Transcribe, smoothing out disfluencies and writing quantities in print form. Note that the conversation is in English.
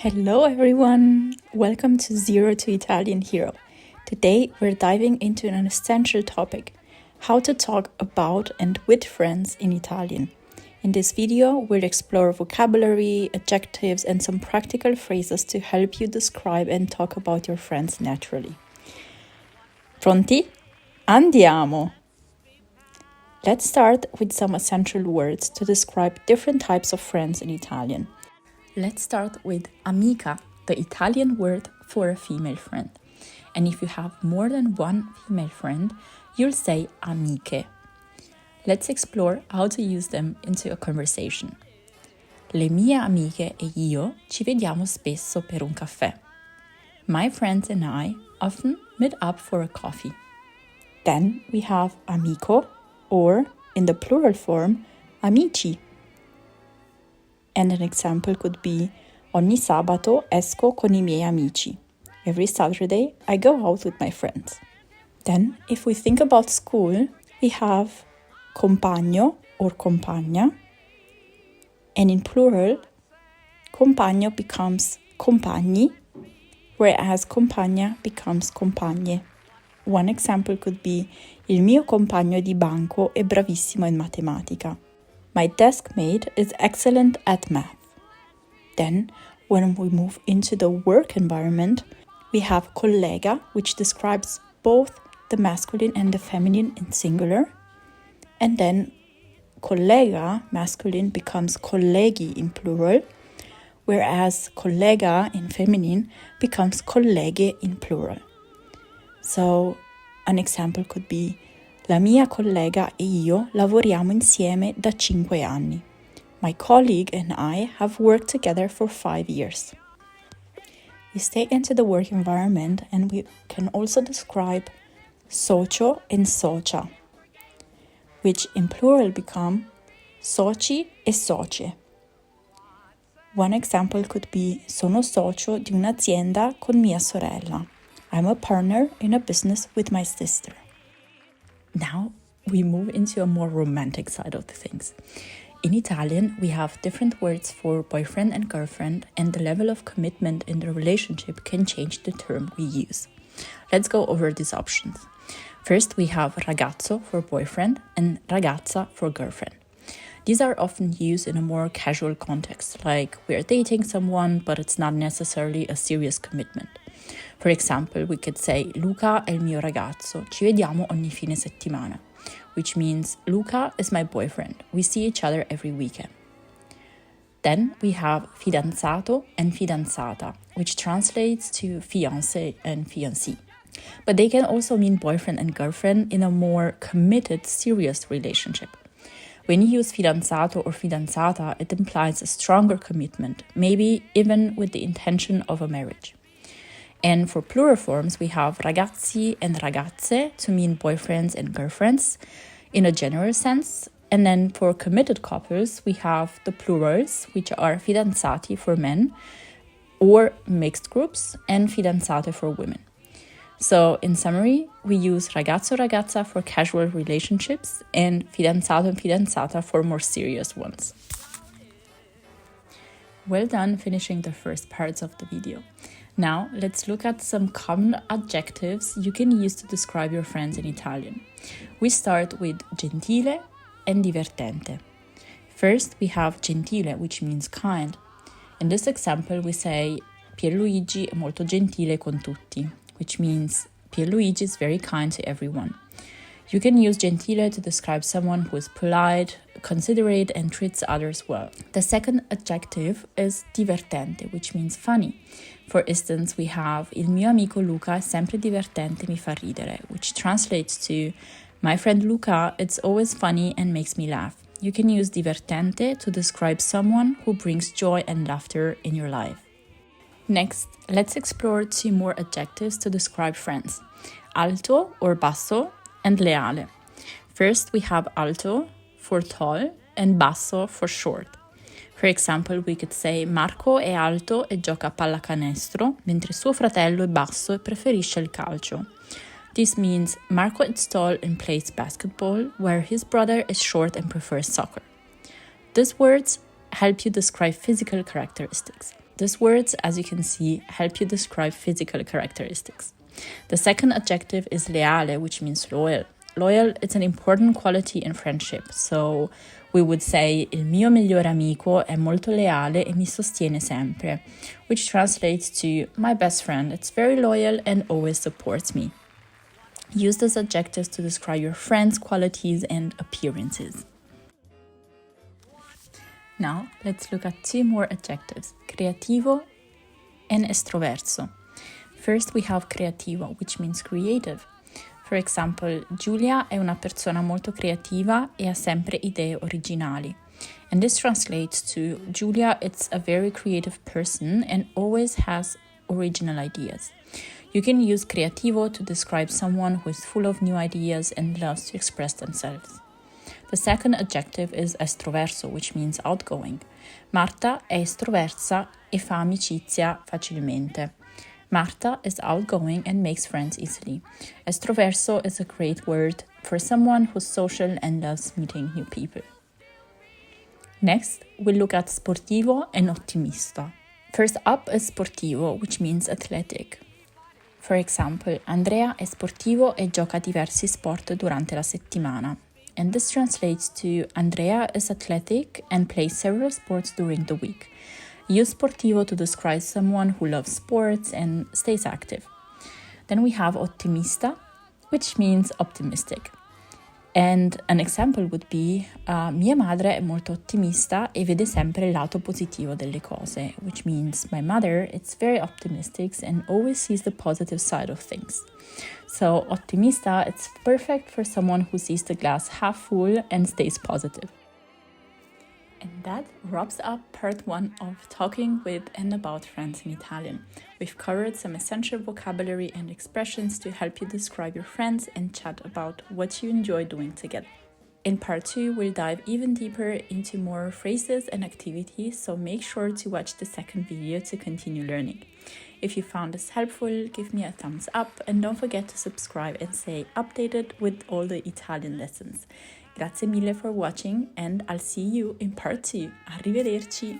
Hello everyone! Welcome to Zero to Italian Hero. Today we're diving into an essential topic, how to talk about and with friends in Italian. In this video we'll explore vocabulary, adjectives and some practical phrases to help you describe and talk about your friends naturally. Pronti? Andiamo! Let's start with some essential words to describe different types of friends in Italian. Let's start with amica, the Italian word for a female friend. And if you have more than one female friend, you'll say amiche. Let's explore how to use them into a conversation. Le mie amiche e io ci vediamo spesso per un caffè. My friends and I often meet up for a coffee. Then we have amico, or in the plural form, amici. And an example could be, ogni sabato esco con I miei amici. Every Saturday I go out with my friends. Then, if we think about school, we have compagno or compagna. And in plural, compagno becomes compagni, whereas compagna becomes compagne. One example could be, il mio compagno di banco è bravissimo in matematica. My desk mate is excellent at math. Then, when we move into the work environment, we have collega, which describes both the masculine and the feminine in singular. And then, collega, masculine, becomes colleghi in plural, whereas collega in feminine becomes colleghe in plural. So, an example could be, la mia collega e io lavoriamo insieme da 5 anni. My colleague and I have worked together for 5 years. We stay into the work environment and we can also describe socio and socia, which in plural become soci e socie. One example could be, sono socio di un'azienda con mia sorella. I'm a partner in a business with my sister. Now we move into a more romantic side of the things. In Italian, we have different words for boyfriend and girlfriend, and the level of commitment in the relationship can change the term we use. Let's go over these options. First, we have ragazzo for boyfriend and ragazza for girlfriend. These are often used in a more casual context, like we're dating someone, but it's not necessarily a serious commitment. For example, we could say, Luca è il mio ragazzo, ci vediamo ogni fine settimana, which means Luca is my boyfriend, we see each other every weekend. Then we have fidanzato and fidanzata, which translates to fiancé and fiancée. But they can also mean boyfriend and girlfriend in a more committed, serious relationship. When you use fidanzato or fidanzata, it implies a stronger commitment, maybe even with the intention of a marriage. And for plural forms, we have ragazzi and ragazze to mean boyfriends and girlfriends in a general sense. And then for committed couples, we have the plurals, which are fidanzati for men or mixed groups, and fidanzate for women. So in summary, we use ragazzo ragazza for casual relationships and fidanzato and fidanzata for more serious ones. Well done finishing the first parts of the video. Now, let's look at some common adjectives you can use to describe your friends in Italian. We start with gentile and divertente. First, we have gentile, which means kind. In this example, we say Pierluigi è molto gentile con tutti, which means Pierluigi is very kind to everyone. You can use gentile to describe someone who is polite, considerate, and treats others well. The second adjective is divertente, which means funny. For instance, we have il mio amico Luca è sempre divertente, mi fa ridere, which translates to my friend Luca, it's always funny and makes me laugh. You can use divertente to describe someone who brings joy and laughter in your life. Next, let's explore 2 more adjectives to describe friends. Alto or basso and leale. First, we have alto for tall and basso for short. For example, we could say Marco è alto e gioca a pallacanestro, mentre suo fratello è basso e preferisce il calcio. This means Marco is tall and plays basketball, where his brother is short and prefers soccer. These words help you describe physical characteristics. These words, as you can see, help you describe physical characteristics. The second adjective is leale, which means loyal. Loyal is an important quality in friendship, so we would say il mio migliore amico è molto leale e mi sostiene sempre, which translates to my best friend, it's very loyal and always supports me. Use these adjectives to describe your friend's qualities and appearances. Now, let's look at two more adjectives, creativo and estroverso. First, we have creativo, which means creative. For example, Giulia è una persona molto creativa e ha sempre idee originali. And this translates to Giulia is a very creative person and always has original ideas. You can use creativo to describe someone who is full of new ideas and loves to express themselves. The second adjective is estroverso, which means outgoing. Marta è estroversa e fa amicizia facilmente. Marta is outgoing and makes friends easily. Estroverso is a great word for someone who's social and loves meeting new people. Next, we'll look at sportivo and ottimista. First up is sportivo, which means athletic. For example, Andrea è sportivo e gioca diversi sport durante la settimana. And this translates to Andrea is athletic and plays several sports during the week. Use sportivo to describe someone who loves sports and stays active. Then we have ottimista, which means optimistic. And an example would be, mia madre è molto ottimista e vede sempre il lato positivo delle cose, which means my mother is very optimistic and always sees the positive side of things. So ottimista, it's perfect for someone who sees the glass half full and stays positive. And that wraps up part 1 of talking with and about friends in Italian. We've covered some essential vocabulary and expressions to help you describe your friends and chat about what you enjoy doing together. In part 2, we'll dive even deeper into more phrases and activities, so make sure to watch the second video to continue learning. If you found this helpful, give me a thumbs up and don't forget to subscribe and stay updated with all the Italian lessons. Grazie mille for watching and I'll see you in part 2. Arrivederci!